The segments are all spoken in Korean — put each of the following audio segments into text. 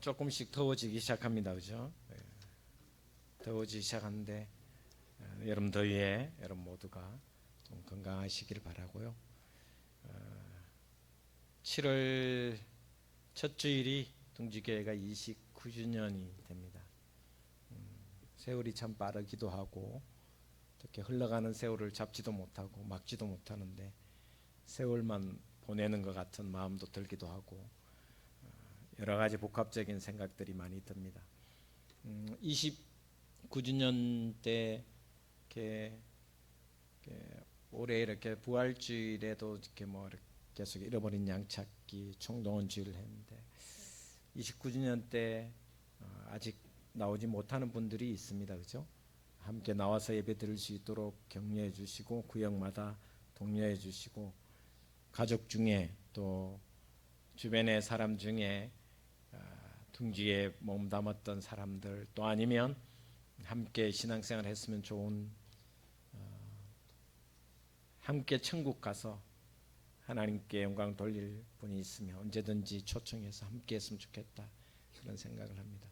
조금씩 더워지기 시작합니다. 그죠? 더워지기 시작하는데 여름 더위에 여러분 모두가 좀 건강하시길 바라고요. 7월 첫 주일이 둥지교회가 29주년이 됩니다. 세월이 참 빠르기도 하고 이렇게 흘러가는 세월을 잡지도 못하고 막지도 못하는데 세월만 보내는 것 같은 마음도 들기도 하고 여러 가지 복합적인 생각들이 많이 듭니다. 29주년 때 올해 이렇게 부활주일에도 이렇게 계속 잃어버린 양 찾기 총동원 주일을 했는데 29주년 때 아직 나오지 못하는 분들이 있습니다. 그죠? 함께 나와서 예배 드릴 수 있도록 격려해 주시고 구역마다 독려해 주시고 가족 중에 또 주변의 사람 중에 둥지에 몸담았던 사람들 또 아니면 함께 신앙생활 했으면 좋은 함께 천국 가서 하나님께 영광 돌릴 분이 있으면 언제든지 초청해서 함께 했으면 좋겠다 그런 생각을 합니다.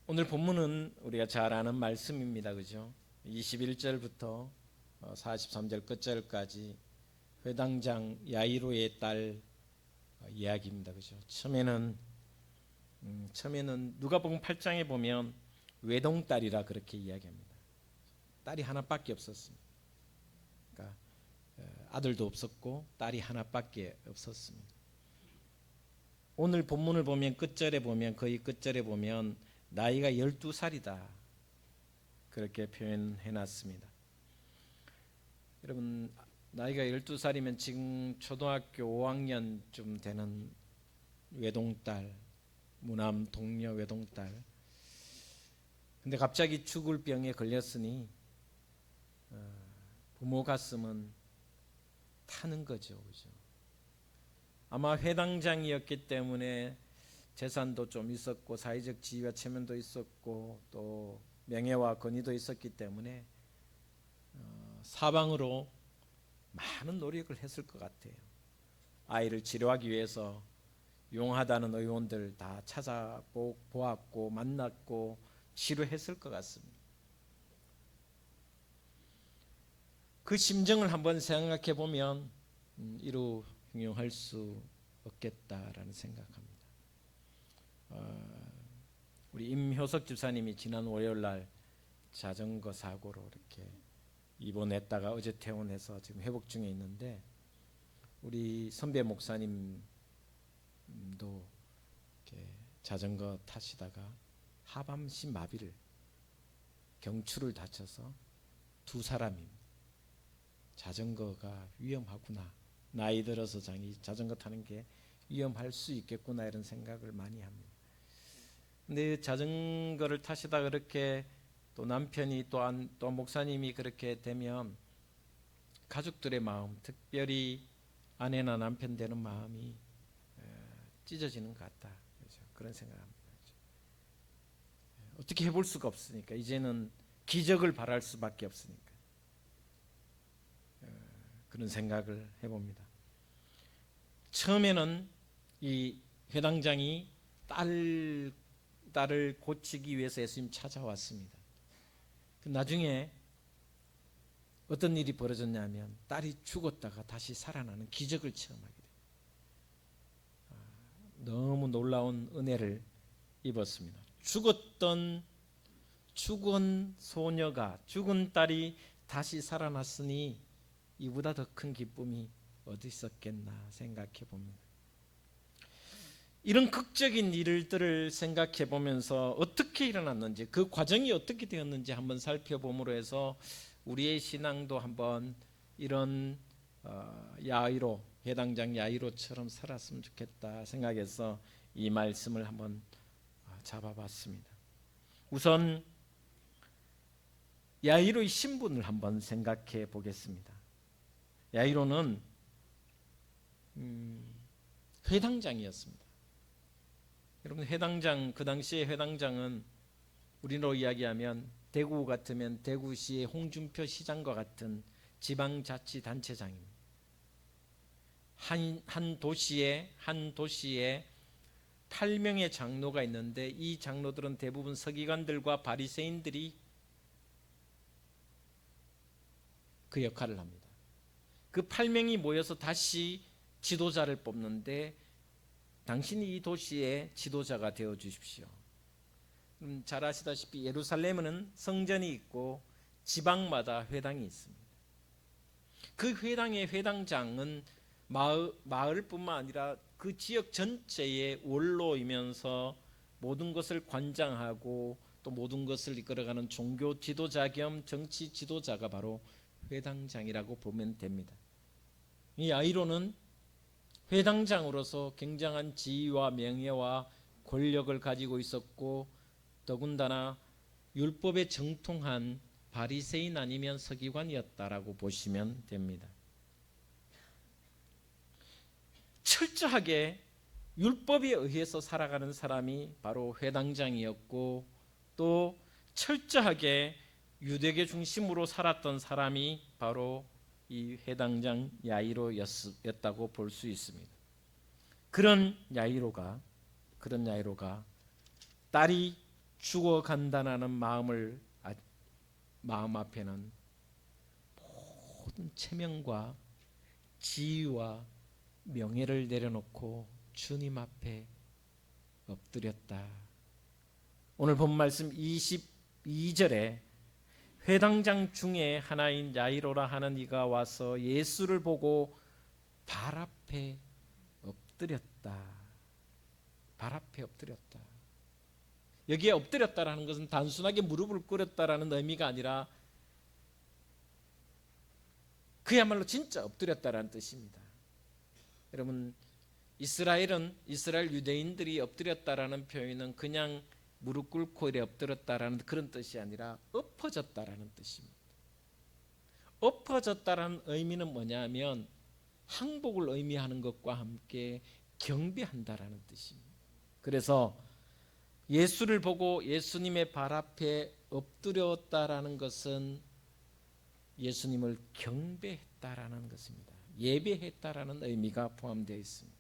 오늘 본문은 우리가 잘 아는 말씀입니다. 그죠? 21절부터 43절 끝절까지 회당장 야이로의 딸 이야기입니다. 그죠? 처음에는 누가복음 8장에 보면 외동딸이라 그렇게 이야기합니다. 딸이 하나밖에 없었습니다. 그러니까 아들도 없었고 딸이 하나밖에 없었습니다. 오늘 본문을 보면 거의 끝절에 보면 나이가 12살이다 그렇게 표현해 놨습니다. 여러분 나이가 12살이면 지금 초등학교 5학년쯤 되는 외동딸, 무남 동녀 외동딸. 근데 갑자기 죽을 병에 걸렸으니 부모 가슴은 타는 거죠. 그죠? 아마 회당장이었기 때문에 재산도 좀 있었고 사회적 지위와 체면도 있었고 또 명예와 권위도 있었기 때문에 사방으로 많은 노력을 했을 것 같아요. 아이를 치료하기 위해서 용하다는 의원들 다 찾아보았고 만났고 치료했을 것 같습니다. 그 심정을 한번 생각해 보면 이루 흉용할 수 없겠다라는 생각합니다. 우리 임효석 집사님이 지난 월요일 날 자전거 사고로 이렇게 입원했다가 어제 퇴원해서 지금 회복 중에 있는데 우리 선배 목사님도 이렇게 자전거 타시다가 하반신 마비를 경추를 다쳐서 두 사람입니다. 자전거가 위험하구나. 나이 들어서 자전거 타는 게 위험할 수 있겠구나 이런 생각을 많이 합니다. 근데 자전거를 타시다 그렇게 또 남편이 또 목사님이 그렇게 되면 가족들의 마음, 특별히 아내나 남편 되는 마음이 찢어지는 것 같다. 그렇죠? 그런 생각합니다. 그렇죠? 어떻게 해볼 수가 없으니까 이제는 기적을 바랄 수밖에 없으니까 그런 생각을 해봅니다. 처음에는 이 회당장이 딸을 고치기 위해서 예수님 찾아왔습니다. 나중에 어떤 일이 벌어졌냐면 딸이 죽었다가 다시 살아나는 기적을 체험하게 돼요. 너무 놀라운 은혜를 입었습니다. 죽은 소녀가 죽은 딸이 다시 살아났으니 이보다 더 큰 기쁨이 어디 있었겠나 생각해 봅니다. 이런 극적인 일들을 생각해 보면서 어떻게 일어났는지 그 과정이 어떻게 되었는지 한번 살펴봄으로 해서 우리의 신앙도 한번 이런 야이로 회당장 야이로처럼 살았으면 좋겠다 생각해서 이 말씀을 한번 잡아봤습니다. 우선 야이로의 신분을 한번 생각해 보겠습니다. 야이로는 회당장이었습니다. 여러분 회당장 그 당시에 회당장은 우리로 이야기하면 대구 같으면 대구시의 홍준표 시장과 같은 지방자치단체장입니다. 한 도시에 8명의 장로가 있는데 이 장로들은 대부분 서기관들과 바리새인들이 그 역할을 합니다. 그 8명이 모여서 다시 지도자를 뽑는데 당신이 이 도시의 지도자가 되어 주십시오. 잘 아시다시피 예루살렘은 성전이 있고 지방마다 회당이 있습니다. 그 회당의 회당장은 마을뿐만 아니라 그 지역 전체의 원로이면서 모든 것을 관장하고 또 모든 것을 이끌어가는 종교 지도자 겸 정치 지도자가 바로 회당장이라고 보면 됩니다. 이 야이로는 회당장으로서 굉장한 지위와 명예와 권력을 가지고 있었고 더군다나 율법에 정통한 바리새인 아니면 서기관이었다라고 보시면 됩니다. 철저하게 율법에 의해서 살아가는 사람이 바로 회당장이었고 또 철저하게 유대교 중심으로 살았던 사람이 바로 이 회당장 야이로였다고 볼 수 있습니다. 그런 야이로가 딸이 죽어간다는 마음 앞에는 모든 체면과 지위와 명예를 내려놓고 주님 앞에 엎드렸다. 오늘 본 말씀 22절에 회당장 중에 하나인 야이로라 하는 이가 와서 예수를 보고 발 앞에 엎드렸다. 발 앞에 엎드렸다. 여기에 엎드렸다라는 것은 단순하게 무릎을 꿇었다라는 의미가 아니라 그야말로 진짜 엎드렸다라는 뜻입니다. 여러분, 이스라엘 유대인들이 엎드렸다라는 표현은 그냥 무릎 꿇고 이래 엎드렸다라는 그런 뜻이 아니라 엎어졌다라는 뜻입니다. 엎어졌다라는 의미는 뭐냐면 항복을 의미하는 것과 함께 경배한다라는 뜻입니다. 그래서 예수를 보고 예수님의 발 앞에 엎드렸다라는 것은 예수님을 경배했다라는 것입니다. 예배했다라는 의미가 포함되어 있습니다.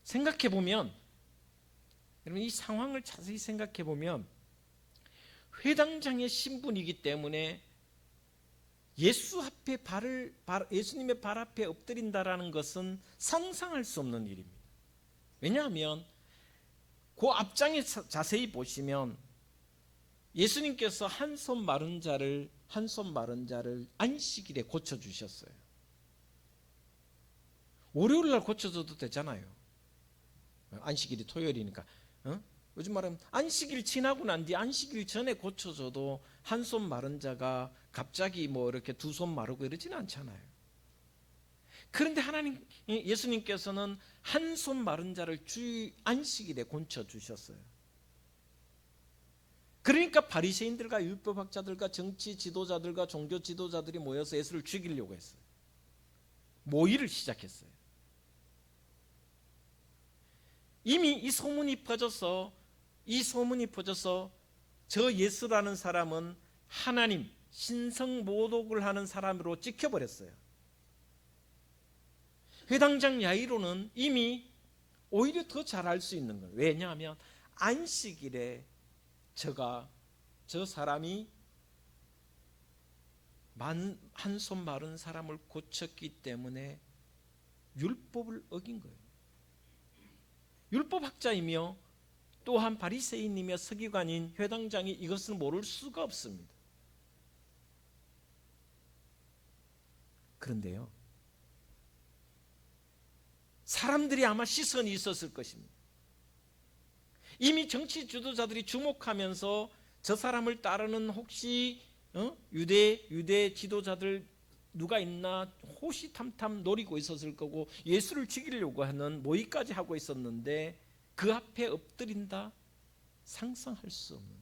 생각해 보면 여러분 이 상황을 자세히 생각해 보면 회당장의 신분이기 때문에 예수님의 발 앞에 엎드린다라는 것은 상상할 수 없는 일입니다. 왜냐하면 그 앞장에 자세히 보시면 예수님께서 한 손 마른 자를 안식일에 고쳐 주셨어요. 월요일 날 고쳐줘도 되잖아요. 안식일이 토요일이니까. 요즘 말하면 안식일 지나고 난 뒤 안식일 전에 고쳐줘도 한 손 마른 자가 갑자기 뭐 이렇게 두 손 마르고 이러지는 않잖아요. 그런데 예수님께서는 한 손 마른 자를 주 안식일에 고쳐 주셨어요. 그러니까 바리새인들과 율법학자들과 정치 지도자들과 종교 지도자들이 모여서 예수를 죽이려고 했어요. 모의를 시작했어요. 이미 이 소문이 퍼져서 저 예수라는 사람은 하나님 신성 모독을 하는 사람으로 찍혀버렸어요. 회당장 야이로는 이미 오히려 더 잘 알 수 있는 거예요. 왜냐하면 안식일에 저 사람이 한 손 마른 사람을 고쳤기 때문에 율법을 어긴 거예요. 율법학자이며 또한 바리새인이며 서기관인 회당장이 이것을 모를 수가 없습니다. 그런데요, 사람들이 아마 시선이 있었을 것입니다. 이미 정치 지도자들이 주목하면서 저 사람을 따르는 혹시 유대 지도자들 누가 있나 호시탐탐 노리고 있었을 거고 예수를 죽이려고 하는 모의까지 하고 있었는데 그 앞에 엎드린다? 상상할 수 없는.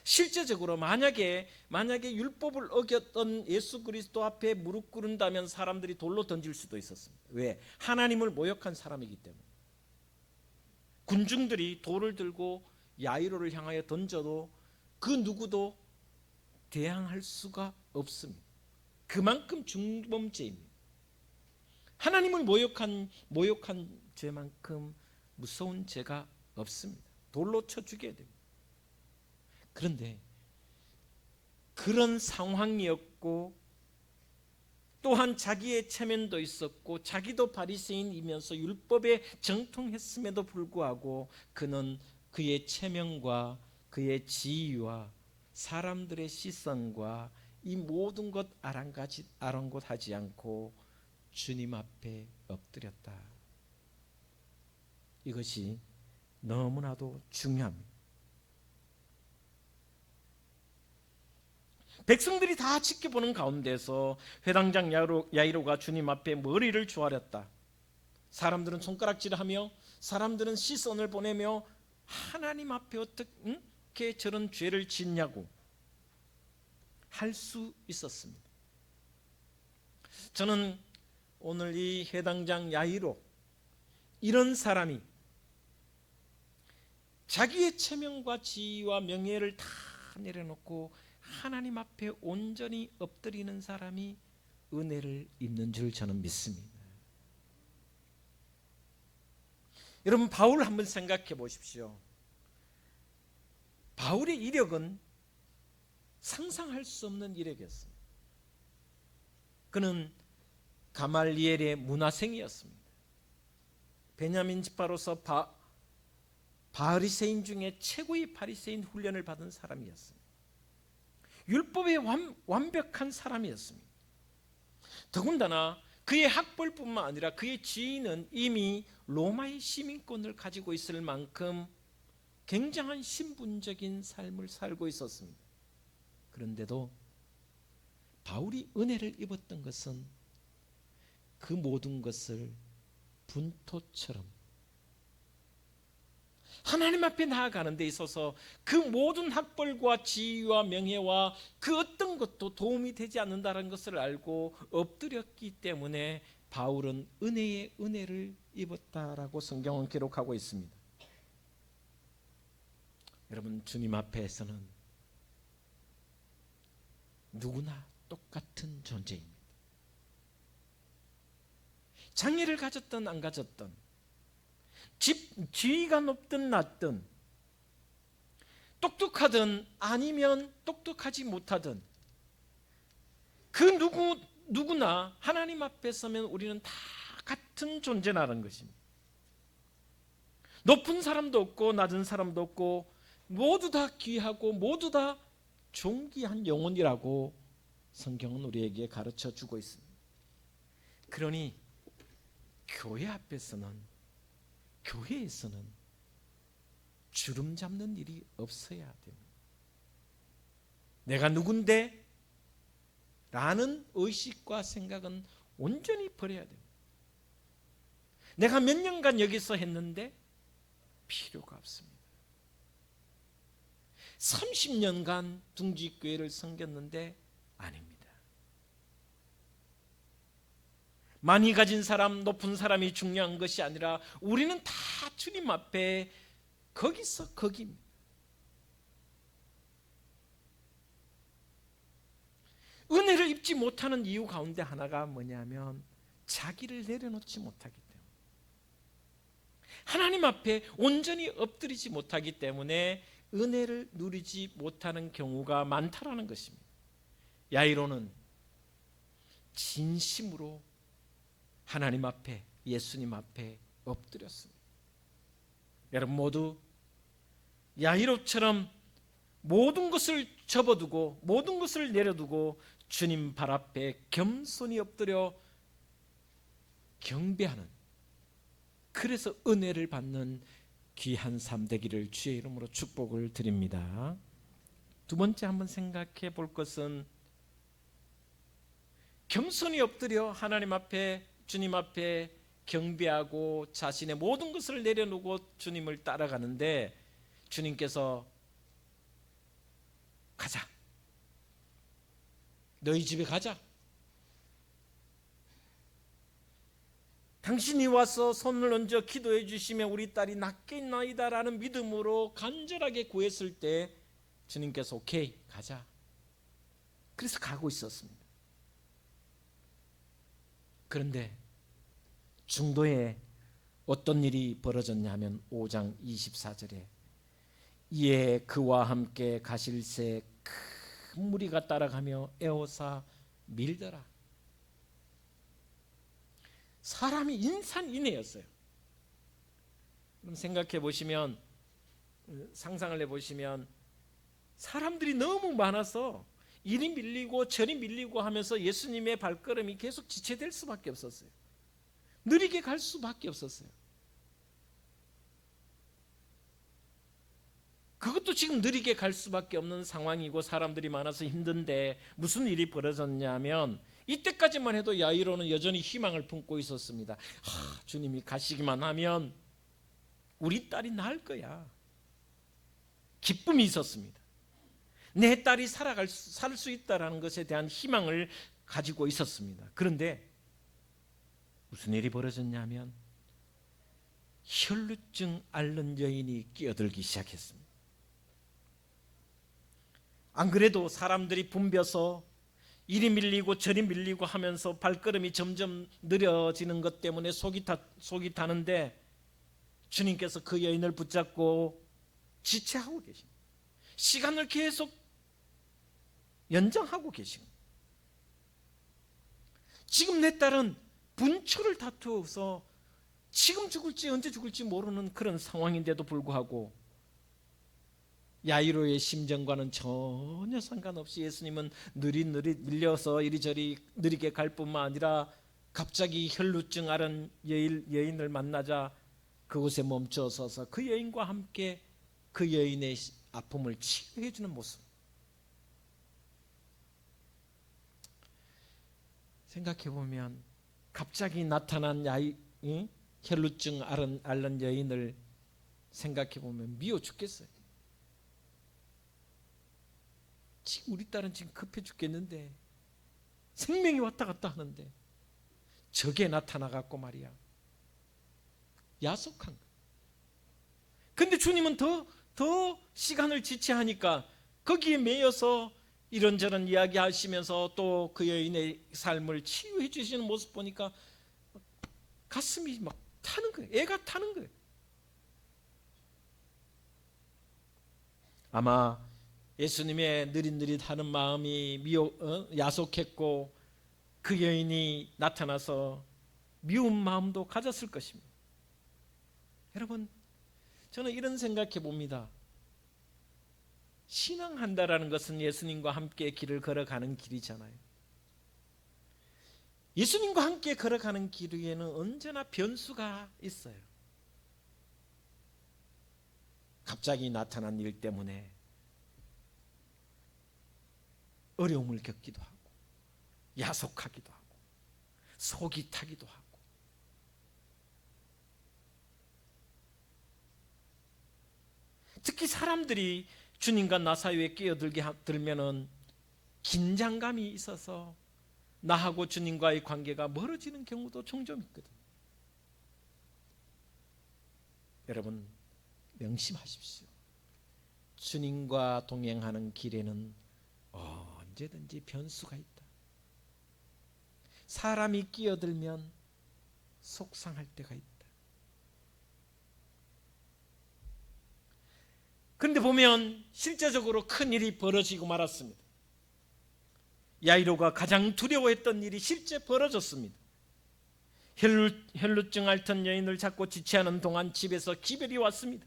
실제적으로 만약에 율법을 어겼던 예수 그리스도 앞에 무릎 꿇는다면 사람들이 돌로 던질 수도 있었습니다. 왜? 하나님을 모욕한 사람이기 때문에. 군중들이 돌을 들고 야이로를 향하여 던져도 그 누구도 대항할 수가 없습니다. 그만큼 중범죄입니다. 하나님을 모욕한 죄만큼 무서운 죄가 없습니다. 돌로 쳐 죽여야 됩니다. 그런데 그런 상황이었고 또한 자기의 체면도 있었고 자기도 바리새인이면서 율법에 정통했음에도 불구하고 그는 그의 체면과 그의 지위와 사람들의 시선과 이 모든 것 아랑곳하지 않고 주님 앞에 엎드렸다. 이것이 너무나도 중요합니다. 백성들이 다 지켜보는 가운데서 회당장 야이로가 주님 앞에 머리를 조아렸다. 사람들은 손가락질하며 사람들은 시선을 보내며 하나님 앞에 어떻게 저런 죄를 짓냐고 할 수 있었습니다. 저는 오늘 이 회당장 야이로, 이런 사람이 자기의 체면과 지위와 명예를 다 내려놓고 하나님 앞에 온전히 엎드리는 사람이 은혜를 입는 줄 저는 믿습니다. 여러분, 바울 한번 생각해 보십시오. 바울의 이력은 상상할 수 없는 이력이었습니다. 그는 가말리엘의 문화생이었습니다. 베냐민 지파로서 바리새인 중에 최고의 바리새인 훈련을 받은 사람이었습니다. 율법에 완벽한 사람이었습니다. 더군다나 그의 학벌뿐만 아니라 그의 지위는 이미 로마의 시민권을 가지고 있을 만큼 굉장한 신분적인 삶을 살고 있었습니다. 그런데도 바울이 은혜를 입었던 것은 그 모든 것을 분토처럼 하나님 앞에 나아가는 데 있어서 그 모든 학벌과 지위와 명예와 그 어떤 것도 도움이 되지 않는다는 것을 알고 엎드렸기 때문에 바울은 은혜의 은혜를 입었다라고 성경은 기록하고 있습니다. 여러분, 주님 앞에서는 누구나 똑같은 존재입니다. 장애를 가졌든 안 가졌든, 지위가 높든 낮든, 똑똑하든 아니면 똑똑하지 못하든 그 누구나 하나님 앞에 서면 우리는 다 같은 존재라는 것입니다. 높은 사람도 없고 낮은 사람도 없고 모두 다 귀하고 모두 다 존귀한 영혼이라고 성경은 우리에게 가르쳐 주고 있습니다. 그러니 교회 앞에서는, 교회에서는 주름 잡는 일이 없어야 됩니다. 내가 누군데? 라는 의식과 생각은 온전히 버려야 됩니다. 내가 몇 년간 여기서 했는데 필요가 없습니다. 30년간 둥지교회를 섬겼는데 아닙니다. 많이 가진 사람, 높은 사람이 중요한 것이 아니라 우리는 다 주님 앞에 거기서 거기입니다. 은혜를 입지 못하는 이유 가운데 하나가 뭐냐면 자기를 내려놓지 못하기 때문에, 하나님 앞에 온전히 엎드리지 못하기 때문에 은혜를 누리지 못하는 경우가 많다라는 것입니다. 야이로는 진심으로 하나님 앞에, 예수님 앞에 엎드렸습니다. 여러분 모두 야이로처럼 모든 것을 접어두고 모든 것을 내려두고 주님 발 앞에 겸손히 엎드려 경배하는, 그래서 은혜를 받는 귀한 삶 되기를 주의 이름으로 축복을 드립니다. 두 번째 한번 생각해 볼 것은, 겸손히 엎드려 하나님 앞에, 주님 앞에 경배하고 자신의 모든 것을 내려놓고 주님을 따라가는데 주님께서 가자, 너희 집에 가자, 당신이 와서 손을 얹어 기도해 주시면 우리 딸이 낫겠나이다 라는 믿음으로 간절하게 구했을 때 주님께서 오케이 가자, 그래서 가고 있었습니다. 그런데 중도에 어떤 일이 벌어졌냐 하면 5장 24절에 이에 그와 함께 가실 새 큰 무리가 따라가며 에워싸 밀더라. 사람이 인산인해였어요. 그럼 생각해 보시면, 상상을 해보시면 사람들이 너무 많아서 이리 밀리고 저리 밀리고 하면서 예수님의 발걸음이 계속 지체될 수밖에 없었어요. 느리게 갈 수밖에 없었어요. 그것도 지금 느리게 갈 수밖에 없는 상황이고 사람들이 많아서 힘든데 무슨 일이 벌어졌냐면 이때까지만 해도 야이로는 여전히 희망을 품고 있었습니다. 주님이 가시기만 하면 우리 딸이 나을 거야. 기쁨이 있었습니다. 내 딸이 살 수 있다는 것에 대한 희망을 가지고 있었습니다. 그런데 무슨 일이 벌어졌냐면 혈루증 앓는 여인이 끼어들기 시작했습니다. 안 그래도 사람들이 붐벼서 이리 밀리고 저리 밀리고 하면서 발걸음이 점점 느려지는 것 때문에 속이 타는데 주님께서 그 여인을 붙잡고 지체하고 계십니다. 시간을 계속 연장하고 계십니다. 지금 내 딸은 분초를 다투어서 지금 죽을지 언제 죽을지 모르는 그런 상황인데도 불구하고 야이로의 심정과는 전혀 상관없이 예수님은 느릿느릿 밀려서 이리저리 느리게 갈 뿐만 아니라 갑자기 혈루증 앓은 여인을 만나자 그곳에 멈춰서서 그 여인과 함께 그 여인의 아픔을 치유해 주는 모습. 생각해 보면 갑자기 나타난 혈루증 앓는 여인을 생각해 보면 미워 죽겠어요. 지금 우리 딸은 지금 급해 죽겠는데 생명이 왔다 갔다 하는데 저게 나타나갖고 말이야 야속한 거. 근데 주님은 더 시간을 지체하니까 거기에 매여서 이런저런 이야기하시면서 또 그 여인의 삶을 치유해 주시는 모습 보니까 가슴이 막 타는 거예요. 애가 타는 거예요. 아마 예수님의 느릿느릿하는 마음이 야속했고 그 여인이 나타나서 미운 마음도 가졌을 것입니다. 여러분, 저는 이런 생각해 봅니다. 신앙한다라는 것은 예수님과 함께 길을 걸어가는 길이잖아요. 예수님과 함께 걸어가는 길 위에는 언제나 변수가 있어요. 갑자기 나타난 일 때문에 어려움을 겪기도 하고 야속하기도 하고 속이 타기도 하고 특히 사람들이 주님과 나 사이에 끼어들면은 긴장감이 있어서 나하고 주님과의 관계가 멀어지는 경우도 종종 있거든요. 여러분 명심하십시오. 주님과 동행하는 길에는 언제든지 변수가 있다. 사람이 끼어들면 속상할 때가 있다. 그런데 보면 실제적으로 큰 일이 벌어지고 말았습니다. 야이로가 가장 두려워했던 일이 실제 벌어졌습니다. 혈루증 앓던 여인을 잡고 지체하는 동안 집에서 기별이 왔습니다.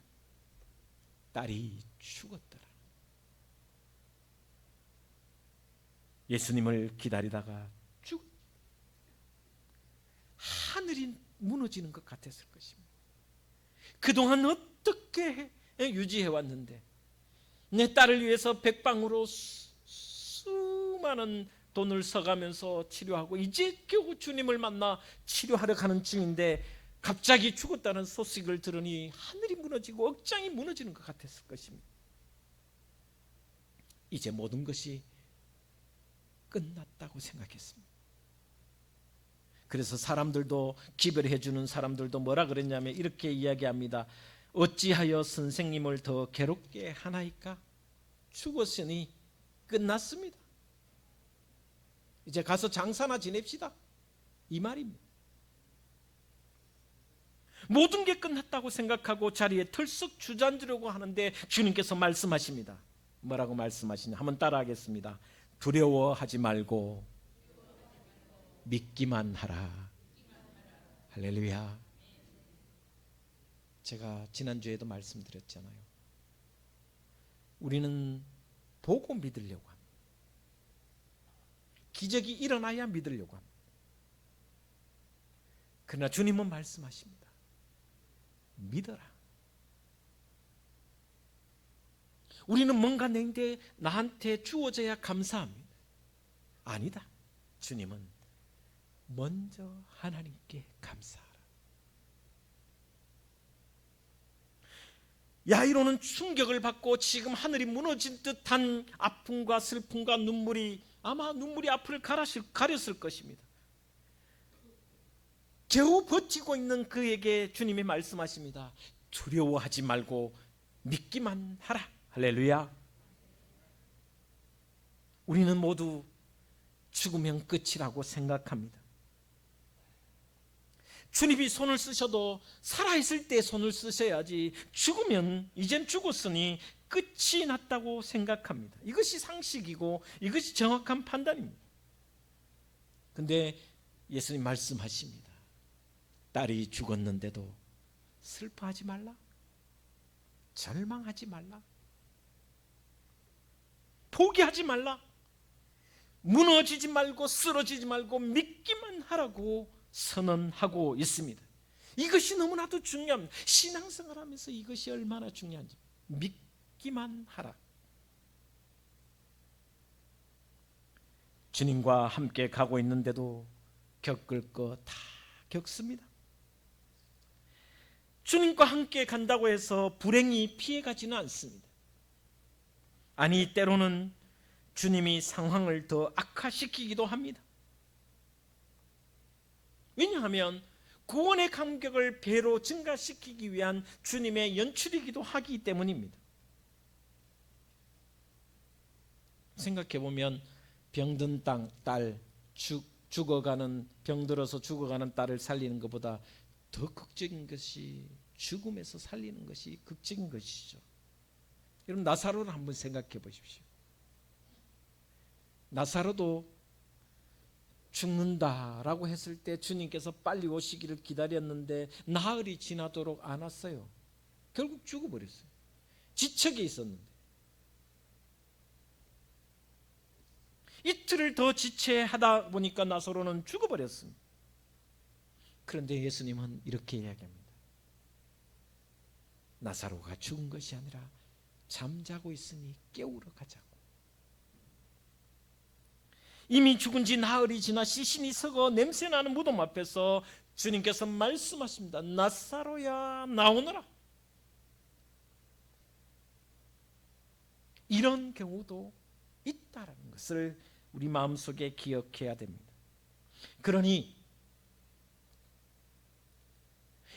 딸이 죽었더라. 예수님을 기다리다가 하늘이 무너지는 것 같았을 것입니다. 그동안 어떻게 유지해 왔는데 내 딸을 위해서 백방으로 수많은 돈을 써가면서 치료하고 이제 겨우 주님을 만나 치료하러 가는 중인데 갑자기 죽었다는 소식을 들으니 하늘이 무너지고 억장이 무너지는 것 같았을 것입니다. 이제 모든 것이 끝났다고 생각했습니다. 그래서 사람들도 기별해 주는 사람들도 뭐라 그랬냐면 이렇게 이야기합니다. 어찌하여 선생님을 더 괴롭게 하나이까? 죽었으니 끝났습니다. 이제 가서 장사나 지냅시다. 이 말입니다. 모든 게 끝났다고 생각하고 자리에 털썩 주저앉으려고 하는데 주님께서 말씀하십니다. 뭐라고 말씀하시냐? 한번 따라하겠습니다. 두려워하지 말고 믿기만 하라. 할렐루야. 제가 지난주에도 말씀드렸잖아요. 우리는 보고 믿으려고 합니다. 기적이 일어나야 믿으려고 합니다. 그러나 주님은 말씀하십니다. 믿어라. 우리는 뭔가 나한테 주어져야 감사합니다. 아니다. 주님은 먼저 하나님께 감사하라. 야이로는 충격을 받고 지금 하늘이 무너진 듯한 아픔과 슬픔과 눈물이 앞을 가렸을 것입니다. 겨우 버티고 있는 그에게 주님이 말씀하십니다. 두려워하지 말고 믿기만 하라. 할렐루야. 우리는 모두 죽으면 끝이라고 생각합니다. 주님이 손을 쓰셔도 살아있을 때 손을 쓰셔야지, 죽으면 이젠 죽었으니 끝이 났다고 생각합니다. 이것이 상식이고 이것이 정확한 판단입니다. 근데 예수님 말씀하십니다. 딸이 죽었는데도 슬퍼하지 말라. 절망하지 말라. 포기하지 말라. 무너지지 말고 쓰러지지 말고 믿기만 하라고 선언하고 있습니다. 이것이 너무나도 중요합니다. 신앙생활하면서 이것이 얼마나 중요한지. 믿기만 하라. 주님과 함께 가고 있는데도 겪을 거 다 겪습니다. 주님과 함께 간다고 해서 불행이 피해가지는 않습니다. 아니, 때로는 주님이 상황을 더 악화시키기도 합니다. 왜냐하면 구원의 감격을 배로 증가시키기 위한 주님의 연출이기도 하기 때문입니다. 생각해보면 병든 딸, 병들어서 죽어가는 딸을 살리는 것보다 더 극적인 것이 죽음에서 살리는 것이 극적인 것이죠. 여러분, 나사로를 한번 생각해 보십시오. 나사로도 죽는다라고 했을 때 주님께서 빨리 오시기를 기다렸는데 나흘이 지나도록 안 왔어요. 결국 죽어버렸어요. 지척에 있었는데. 이틀을 더 지체하다 보니까 나사로는 죽어버렸습니다. 그런데 예수님은 이렇게 이야기합니다. 나사로가 죽은 것이 아니라 잠자고 있으니 깨우러 가자고. 이미 죽은 지 나흘이 지나 시신이 썩어 냄새나는 무덤 앞에서 주님께서 말씀하십니다. 나사로야, 나오너라. 이런 경우도 있다라는 것을 우리 마음속에 기억해야 됩니다. 그러니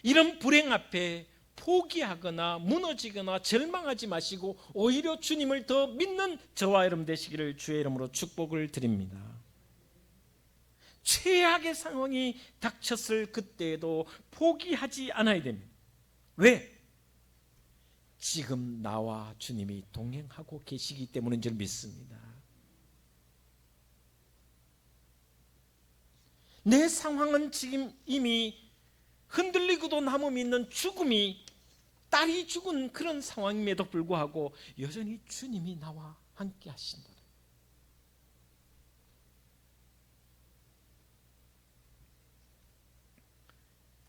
이런 불행 앞에 포기하거나 무너지거나 절망하지 마시고 오히려 주님을 더 믿는 저와 여러분 되시기를 주의 이름으로 축복을 드립니다. 최악의 상황이 닥쳤을 그때에도 포기하지 않아야 됩니다. 왜? 지금 나와 주님이 동행하고 계시기 때문인 줄 믿습니다. 내 상황은 지금 이미 흔들리고도 남음 있는 죽음이, 딸이 죽은 그런 상황임에도 불구하고 여전히 주님이 나와 함께 하신다.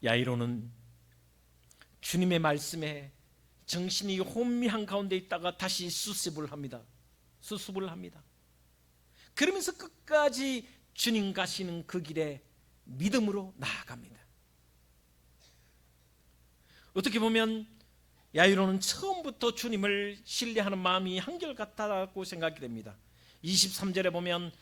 야이로는 주님의 말씀에 정신이 혼미한 가운데 있다가 다시 수습을 합니다. 그러면서 끝까지 주님 가시는 그 길에 믿음으로 나아갑니다. 어떻게 보면 야이로는 처음부터 주님을 신뢰하는 마음이 한결같다고 생각이 됩니다. 23절에 보면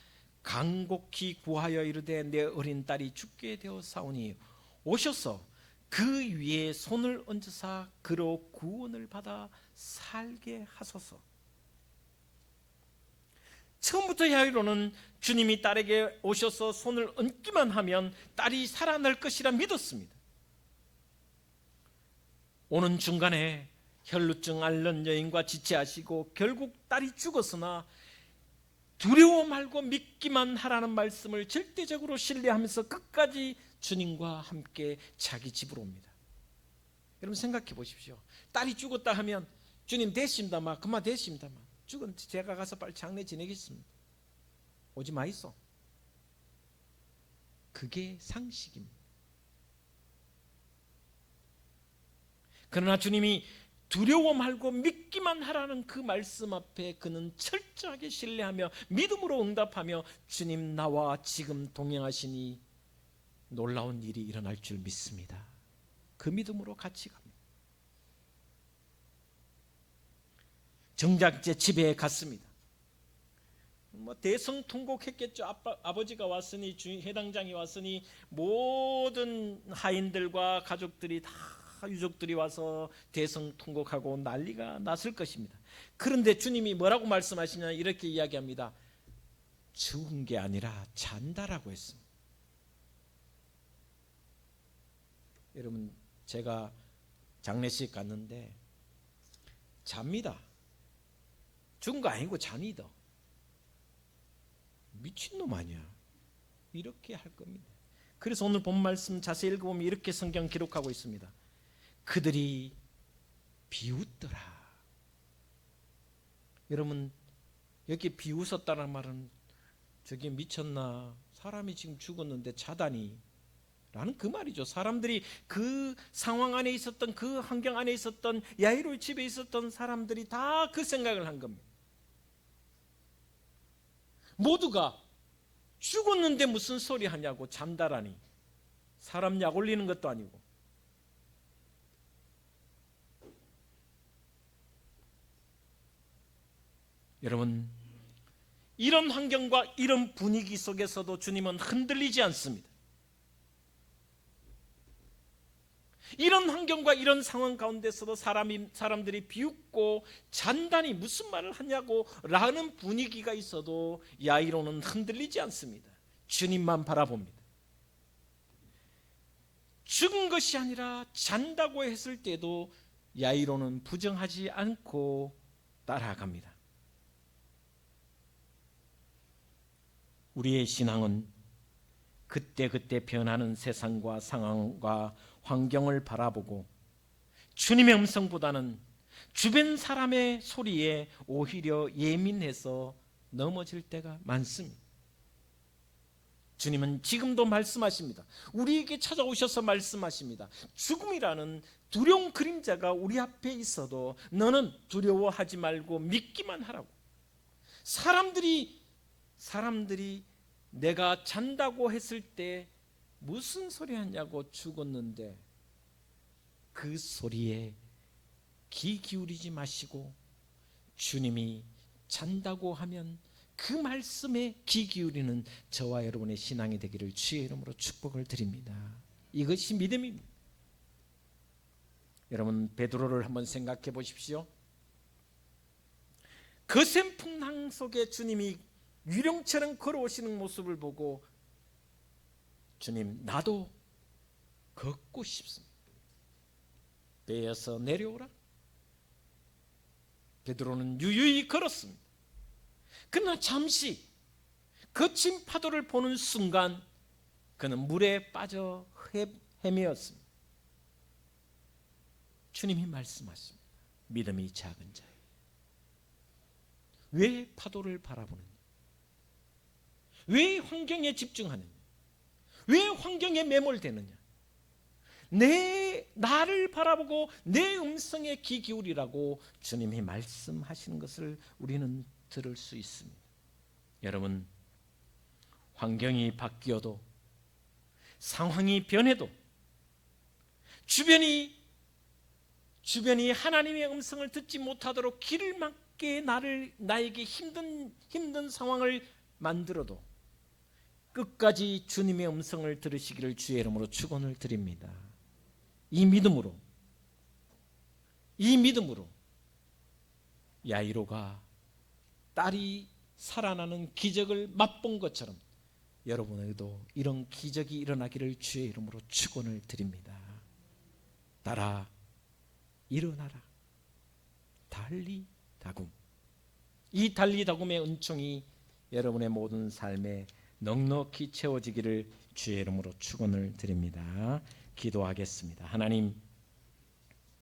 간곡히 구하여 이르되 내 어린 딸이 죽게 되었사오니 오셔서 그 위에 손을 얹으사 그로 구원을 받아 살게 하소서. 처음부터 야이로는 주님이 딸에게 오셔서 손을 얹기만 하면 딸이 살아날 것이라 믿었습니다. 오는 중간에 혈루증 앓는 여인과 지체하시고 결국 딸이 죽었으나 두려워 말고 믿기만 하라는 말씀을 절대적으로 신뢰하면서 끝까지 주님과 함께 자기 집으로 옵니다. 여러분 생각해 보십시오. 딸이 죽었다 하면 주님 됐습니다만 그만 됐습니다만 죽은 제가 가서 빨리 장례 지내겠습니다. 오지 마이소. 그게 상식입니다. 그러나 주님이 두려워 말고 믿기만 하라는 그 말씀 앞에 그는 철저하게 신뢰하며 믿음으로 응답하며 주님 나와 지금 동행하시니 놀라운 일이 일어날 줄 믿습니다. 그 믿음으로 같이 갑니다. 정작 제 집에 갔습니다. 대성통곡했겠죠. 아버지가 왔으니 해당장이 왔으니 모든 하인들과 가족들이 다 유족들이 와서 대성통곡하고 난리가 났을 것입니다. 그런데 주님이 뭐라고 말씀하시냐 이렇게 이야기합니다. 죽은 게 아니라 잔다라고 했습니다. 여러분 제가 장례식 갔는데 잡니다. 죽은 거 아니고 잔이다. 미친놈 아니야. 이렇게 할 겁니다. 그래서 오늘 본 말씀 자세히 읽어보면 이렇게 성경 기록하고 있습니다. 그들이 비웃더라. 여러분 여기 비웃었다는 말은 저게 미쳤나? 사람이 지금 죽었는데 자다니? 라는 그 말이죠. 사람들이 그 상황 안에 있었던 그 환경 안에 있었던 야이로의 집에 있었던 사람들이 다 그 생각을 한 겁니다. 모두가 죽었는데 무슨 소리 하냐고 잠다라니. 사람 약 올리는 것도 아니고. 여러분 이런 환경과 이런 분위기 속에서도 주님은 흔들리지 않습니다. 이런 환경과 이런 상황 가운데서도 사람들이 비웃고 잔단히 무슨 말을 하냐고 라는 분위기가 있어도 야이로는 흔들리지 않습니다. 주님만 바라봅니다. 죽은 것이 아니라 잔다고 했을 때도 야이로는 부정하지 않고 따라갑니다. 우리의 신앙은 그때그때 변하는 세상과 상황과 환경을 바라보고 주님의 음성보다는 주변 사람의 소리에 오히려 예민해서 넘어질 때가 많습니다. 주님은 지금도 말씀하십니다. 우리에게 찾아오셔서 말씀하십니다. 죽음이라는 두려운 그림자가 우리 앞에 있어도 너는 두려워하지 말고 믿기만 하라고. 사람들이 내가 잔다고 했을 때 무슨 소리 하냐고 죽었는데 그 소리에 귀 기울이지 마시고 주님이 잔다고 하면 그 말씀에 귀 기울이는 저와 여러분의 신앙이 되기를 주의 이름으로 축복을 드립니다. 이것이 믿음입니다. 여러분 베드로를 한번 생각해 보십시오. 거센 풍랑 속에 주님이 유령처럼 걸어오시는 모습을 보고 주님 나도 걷고 싶습니다. 배에서 내려오라. 베드로는 유유히 걸었습니다. 그러나 잠시 거친 파도를 보는 순간 그는 물에 빠져 헤매었습니다. 주님이 말씀하십니다. 믿음이 작은 자예요. 왜 파도를 바라보느냐? 왜 환경에 집중하느냐? 왜 환경에 매몰되느냐? 나를 바라보고 내 음성에 귀 기울이라고 주님이 말씀하시는 것을 우리는 들을 수 있습니다. 여러분 환경이 바뀌어도 상황이 변해도 주변이 하나님의 음성을 듣지 못하도록 길을 막게 나에게 힘든 상황을 만들어도 끝까지 주님의 음성을 들으시기를 주의 이름으로 축원을 드립니다. 이 믿음으로 야이로가 딸이 살아나는 기적을 맛본 것처럼 여러분에게도 이런 기적이 일어나기를 주의 이름으로 축원을 드립니다. 딸아 일어나라. 달리다굼. 이 달리다굼의 은총이 여러분의 모든 삶에 넉넉히 채워지기를 주의 이름으로 축원을 드립니다. 기도하겠습니다. 하나님,